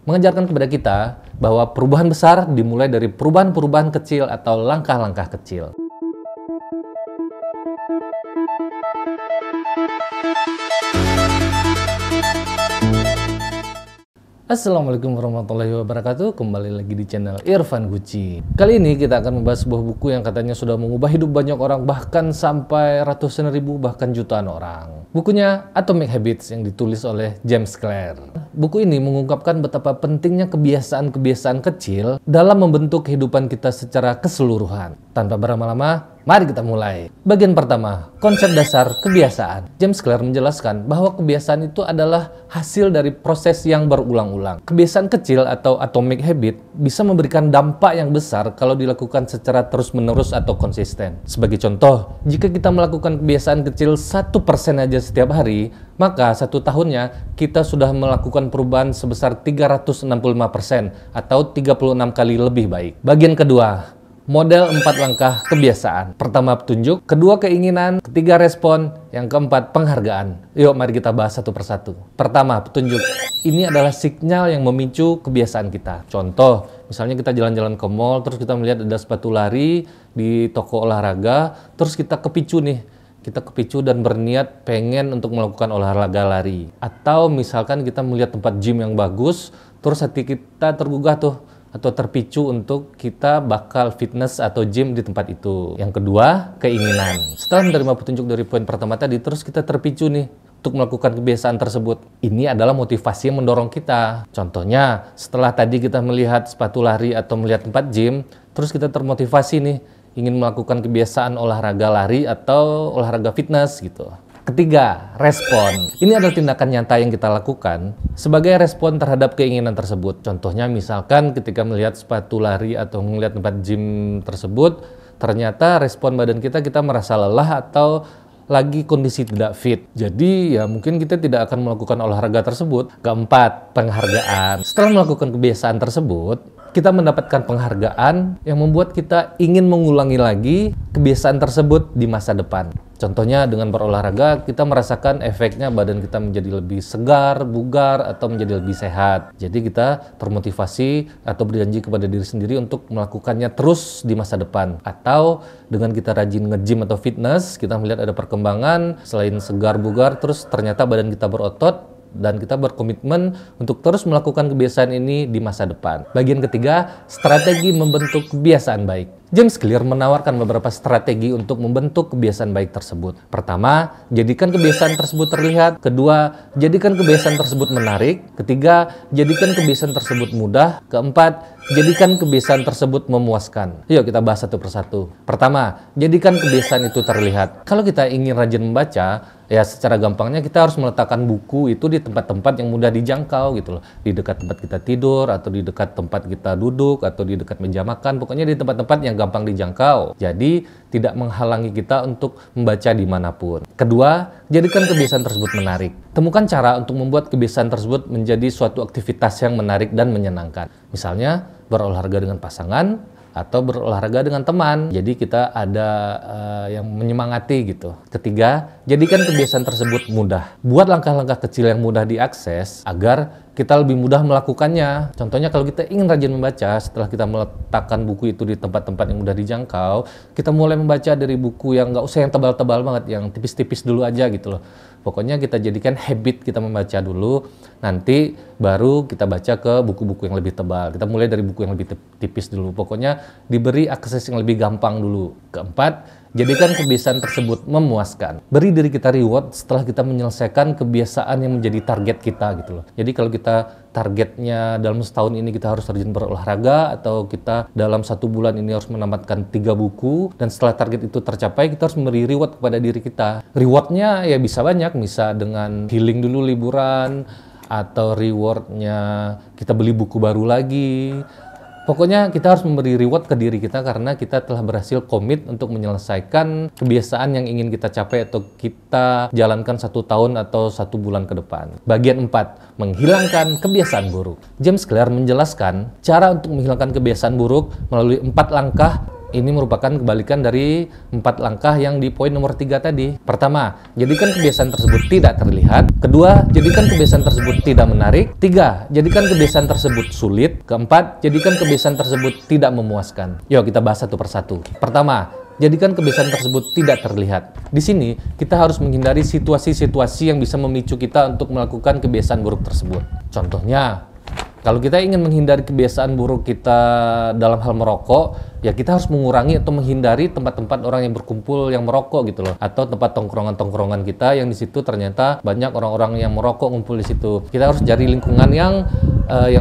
mengajarkan kepada kita bahwa perubahan besar dimulai dari perubahan-perubahan kecil atau langkah-langkah kecil. Assalamualaikum warahmatullahi wabarakatuh. Kembali lagi di channel Irfan Gucci. Kali ini kita akan membahas sebuah buku yang katanya sudah mengubah hidup banyak orang, bahkan sampai ratusan ribu, bahkan jutaan orang. Bukunya Atomic Habits yang ditulis oleh James Clear. Buku ini mengungkapkan betapa pentingnya kebiasaan-kebiasaan kecil dalam membentuk kehidupan kita secara keseluruhan. Tanpa berlama-lama, mari kita mulai. Bagian pertama, konsep dasar kebiasaan. James Clear menjelaskan bahwa kebiasaan itu adalah hasil dari proses yang berulang-ulang. Kebiasaan kecil atau atomic habit bisa memberikan dampak yang besar kalau dilakukan secara terus-menerus atau konsisten. Sebagai contoh, jika kita melakukan kebiasaan kecil 1% aja setiap hari, maka 1 tahunnya kita sudah melakukan perubahan sebesar 365% atau 36 kali lebih baik. Bagian kedua, model 4 langkah kebiasaan. Pertama, petunjuk. Kedua, keinginan. Ketiga, respon. Yang keempat, penghargaan. Yuk, mari kita bahas satu persatu. Pertama, petunjuk. Ini adalah sinyal yang memicu kebiasaan kita. Contoh, misalnya kita jalan-jalan ke mall, terus kita melihat ada sepatu lari di toko olahraga, terus kita kepicu nih. Kita kepicu dan berniat pengen untuk melakukan olahraga lari. Atau misalkan kita melihat tempat gym yang bagus, terus hati kita tergugah tuh, atau terpicu untuk kita bakal fitness atau gym di tempat itu. Yang kedua, keinginan. Setelah menerima petunjuk dari poin pertama tadi, terus kita terpicu nih untuk melakukan kebiasaan tersebut. Ini adalah motivasi yang mendorong kita. Contohnya, setelah tadi kita melihat sepatu lari atau melihat tempat gym, terus kita termotivasi nih ingin melakukan kebiasaan olahraga lari atau olahraga fitness gitu. Ketiga, respon. Ini adalah tindakan nyata yang kita lakukan sebagai respon terhadap keinginan tersebut. Contohnya misalkan ketika melihat sepatu lari atau melihat tempat gym tersebut, ternyata respon badan kita merasa lelah atau lagi kondisi tidak fit. Jadi ya mungkin kita tidak akan melakukan olahraga tersebut. Keempat, penghargaan. Setelah melakukan kebiasaan tersebut, kita mendapatkan penghargaan yang membuat kita ingin mengulangi lagi kebiasaan tersebut di masa depan. Contohnya dengan berolahraga, kita merasakan efeknya badan kita menjadi lebih segar, bugar, atau menjadi lebih sehat. Jadi kita termotivasi atau berjanji kepada diri sendiri untuk melakukannya terus di masa depan. Atau dengan kita rajin nge-gym atau fitness, kita melihat ada perkembangan, selain segar, bugar, terus ternyata badan kita berotot, dan kita berkomitmen untuk terus melakukan kebiasaan ini di masa depan. Bagian ketiga, strategi membentuk kebiasaan baik. James Clear menawarkan beberapa strategi untuk membentuk kebiasaan baik tersebut. Pertama, jadikan kebiasaan tersebut terlihat. Kedua, jadikan kebiasaan tersebut menarik. Ketiga, jadikan kebiasaan tersebut mudah. Keempat, jadikan kebiasaan tersebut memuaskan. Yuk kita bahas satu persatu. Pertama, jadikan kebiasaan itu terlihat. Kalau kita ingin rajin membaca, ya secara gampangnya kita harus meletakkan buku itu di tempat-tempat yang mudah dijangkau gitu loh. Di dekat tempat kita tidur, atau di dekat tempat kita duduk, atau di dekat meja makan. Pokoknya di tempat-tempat yang gampang dijangkau. Jadi tidak menghalangi kita untuk membaca dimanapun. Kedua, jadikan kebiasaan tersebut menarik. Temukan cara untuk membuat kebiasaan tersebut menjadi suatu aktivitas yang menarik dan menyenangkan. Misalnya berolahraga dengan pasangan, atau berolahraga dengan teman. Jadi kita ada yang menyemangati gitu. Ketiga, jadikan kebiasaan tersebut mudah. Buat langkah-langkah kecil yang mudah diakses agar kita lebih mudah melakukannya. Contohnya kalau kita ingin rajin membaca, setelah kita meletakkan buku itu di tempat-tempat yang mudah dijangkau, kita mulai membaca dari buku yang nggak usah yang tebal-tebal banget, yang tipis-tipis dulu aja gitu loh. Pokoknya kita jadikan habit kita membaca dulu, nanti baru kita baca ke buku-buku yang lebih tebal. Kita mulai dari buku yang lebih tipis dulu. Pokoknya diberi akses yang lebih gampang dulu. Keempat, jadikan kebiasaan tersebut memuaskan. Beri diri kita reward setelah kita menyelesaikan kebiasaan yang menjadi target kita gitu loh. Jadi kalau kita targetnya dalam setahun ini kita harus rajin berolahraga, atau kita dalam 1 bulan ini harus menamatkan 3 buku, dan setelah target itu tercapai kita harus memberi reward kepada diri kita. Rewardnya ya bisa banyak, bisa dengan healing dulu liburan, atau rewardnya kita beli buku baru lagi. Pokoknya kita harus memberi reward ke diri kita karena kita telah berhasil komit untuk menyelesaikan kebiasaan yang ingin kita capai atau kita jalankan 1 tahun atau 1 bulan ke depan. Bagian 4, menghilangkan kebiasaan buruk. James Clear menjelaskan cara untuk menghilangkan kebiasaan buruk melalui 4 langkah Ini merupakan kebalikan dari 4 langkah yang di poin nomor 3 tadi. Pertama, jadikan kebiasaan tersebut tidak terlihat. Kedua, jadikan kebiasaan tersebut tidak menarik. Tiga, jadikan kebiasaan tersebut sulit. Keempat, jadikan kebiasaan tersebut tidak memuaskan. Yuk kita bahas satu persatu. Pertama, jadikan kebiasaan tersebut tidak terlihat. Di sini, kita harus menghindari situasi-situasi yang bisa memicu kita untuk melakukan kebiasaan buruk tersebut. Contohnya, kalau kita ingin menghindari kebiasaan buruk kita dalam hal merokok, ya kita harus mengurangi atau menghindari tempat-tempat orang yang berkumpul yang merokok gitu loh. Atau tempat tongkrongan-tongkrongan kita yang di situ ternyata banyak orang-orang yang merokok ngumpul di situ. Kita harus cari lingkungan yang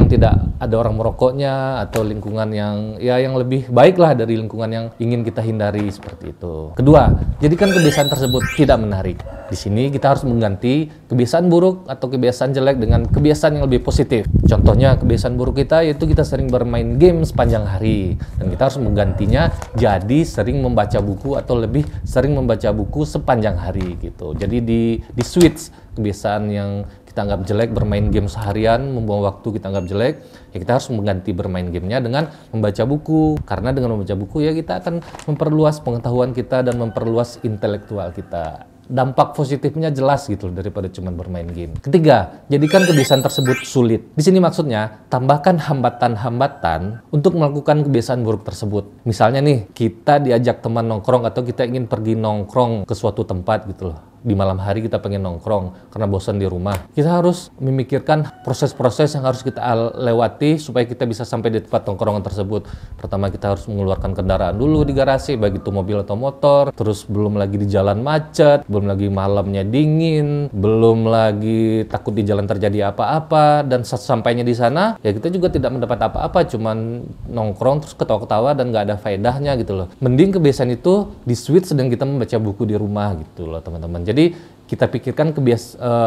tidak ada orang merokoknya, atau lingkungan yang lebih baik lah dari lingkungan yang ingin kita hindari seperti itu. Kedua, jadikan kebiasaan tersebut tidak menarik. Di sini kita harus mengganti kebiasaan buruk atau kebiasaan jelek dengan kebiasaan yang lebih positif. Contohnya kebiasaan buruk kita yaitu kita sering bermain game sepanjang hari, dan kita harus menggantinya jadi sering membaca buku atau lebih sering membaca buku sepanjang hari gitu. Jadi di switch kebiasaan yang kita anggap jelek, bermain game seharian, membuang waktu kita anggap jelek, ya kita harus mengganti bermain gamenya dengan membaca buku. Karena dengan membaca buku ya kita akan memperluas pengetahuan kita dan memperluas intelektual kita. Dampak positifnya jelas gitu daripada cuma bermain game. Ketiga, jadikan kebiasaan tersebut sulit. Di sini maksudnya tambahkan hambatan-hambatan untuk melakukan kebiasaan buruk tersebut. Misalnya nih, kita diajak teman nongkrong atau kita ingin pergi nongkrong ke suatu tempat gitu loh. Di malam hari kita pengen nongkrong karena bosan di rumah. Kita harus memikirkan proses-proses yang harus kita lewati supaya kita bisa sampai di tempat nongkrongan tersebut. Pertama, kita harus mengeluarkan kendaraan dulu di garasi, baik itu mobil atau motor. Terus belum lagi di jalan macet, belum lagi malamnya dingin, belum lagi takut di jalan terjadi apa-apa. Dan sampainya di sana, ya kita juga tidak mendapat apa-apa, cuman nongkrong terus ketawa-ketawa dan nggak ada faedahnya gitu loh. Mending kebiasaan itu di switch sedang kita membaca buku di rumah gitu loh teman-teman. Jadi kita pikirkan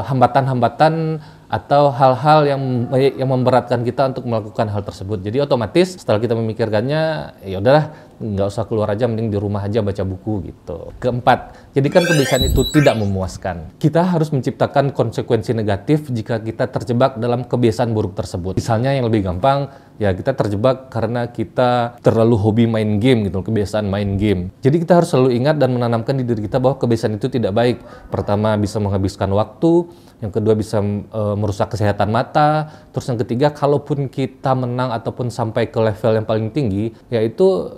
hambatan-hambatan atau hal-hal yang memberatkan kita untuk melakukan hal tersebut. Jadi otomatis setelah kita memikirkannya, ya udahlah, nggak usah keluar aja, mending di rumah aja baca buku gitu. Keempat, jadikan kebiasaan itu tidak memuaskan. Kita harus menciptakan konsekuensi negatif jika kita terjebak dalam kebiasaan buruk tersebut. Misalnya yang lebih gampang, ya kita terjebak karena kita terlalu hobi main game gitu, kebiasaan main game. Jadi kita harus selalu ingat dan menanamkan di diri kita bahwa kebiasaan itu tidak baik. Pertama, bisa menghabiskan waktu. Yang kedua, bisa merusak kesehatan mata. Terus yang ketiga, kalaupun kita menang ataupun sampai ke level yang paling tinggi, yaitu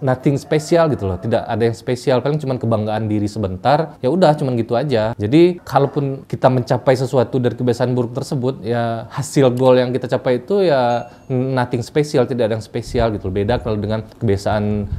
nothing spesial gitu loh, tidak ada yang spesial, paling cuma kebanggaan diri sebentar, ya udah cuman gitu aja. Jadi kalaupun kita mencapai sesuatu dari kebiasaan buruk tersebut, ya hasil goal yang kita capai itu ya nothing spesial, tidak ada yang spesial gitu. Beda kalau dengan kebiasaan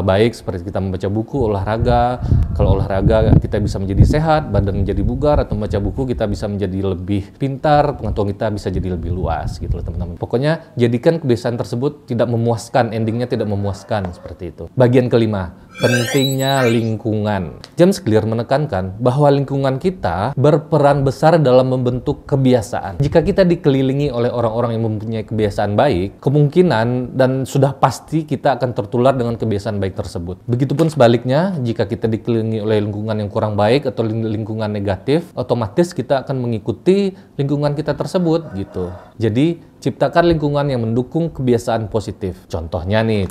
baik seperti kita membaca buku, olahraga. Kalau olahraga kita bisa menjadi sehat, badan menjadi bugar, atau membaca buku kita bisa menjadi lebih pintar, pengetahuan kita bisa jadi lebih luas gitu loh teman-teman. Pokoknya jadikan kebiasaan tersebut tidak memuaskan, endingnya tidak memuaskan seperti itu. Bagian kelima, pentingnya lingkungan. James Clear menekankan bahwa lingkungan kita berperan besar dalam membentuk kebiasaan. Jika kita dikelilingi oleh orang-orang yang mempunyai kebiasaan baik, kemungkinan dan sudah pasti kita akan tertular dengan kebiasaan baik tersebut. Begitupun sebaliknya, jika kita dikelilingi oleh lingkungan yang kurang baik atau lingkungan negatif, otomatis kita akan mengikuti lingkungan kita tersebut gitu. Jadi ciptakan lingkungan yang mendukung kebiasaan positif. Contohnya nih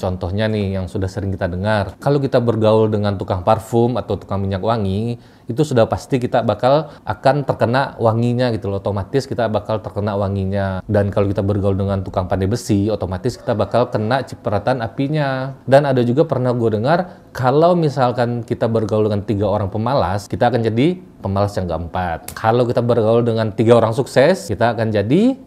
yang sudah sering kita dengar. Kalau kita bergaul dengan tukang parfum atau tukang minyak wangi, itu sudah pasti kita akan terkena wanginya gitu loh. Otomatis kita bakal terkena wanginya. Dan kalau kita bergaul dengan tukang pandai besi, otomatis kita bakal kena cipratan apinya. Dan ada juga pernah gue dengar, kalau misalkan kita bergaul dengan 3 orang pemalas, kita akan jadi pemalas yang keempat. Kalau kita bergaul dengan 3 orang sukses, kita akan jadi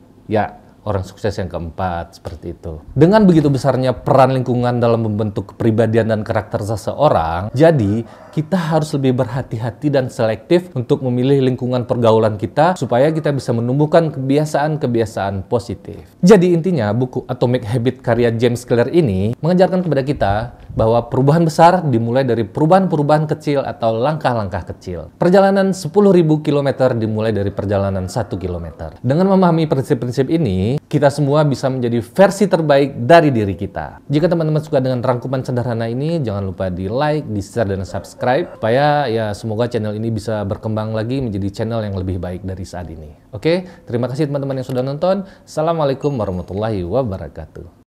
orang sukses yang keempat, seperti itu. Dengan begitu besarnya peran lingkungan dalam membentuk kepribadian dan karakter seseorang, jadi kita harus lebih berhati-hati dan selektif untuk memilih lingkungan pergaulan kita supaya kita bisa menumbuhkan kebiasaan-kebiasaan positif. Jadi intinya, buku Atomic Habit karya James Clear ini mengajarkan kepada kita bahwa perubahan besar dimulai dari perubahan-perubahan kecil atau langkah-langkah kecil. Perjalanan 10.000 km dimulai dari perjalanan 1 km. Dengan memahami prinsip-prinsip ini, kita semua bisa menjadi versi terbaik dari diri kita. Jika teman-teman suka dengan rangkuman sederhana ini, jangan lupa di like, di share, dan subscribe, supaya ya semoga channel ini bisa berkembang lagi menjadi channel yang lebih baik dari saat ini. Oke, terima kasih teman-teman yang sudah nonton. Assalamualaikum warahmatullahi wabarakatuh.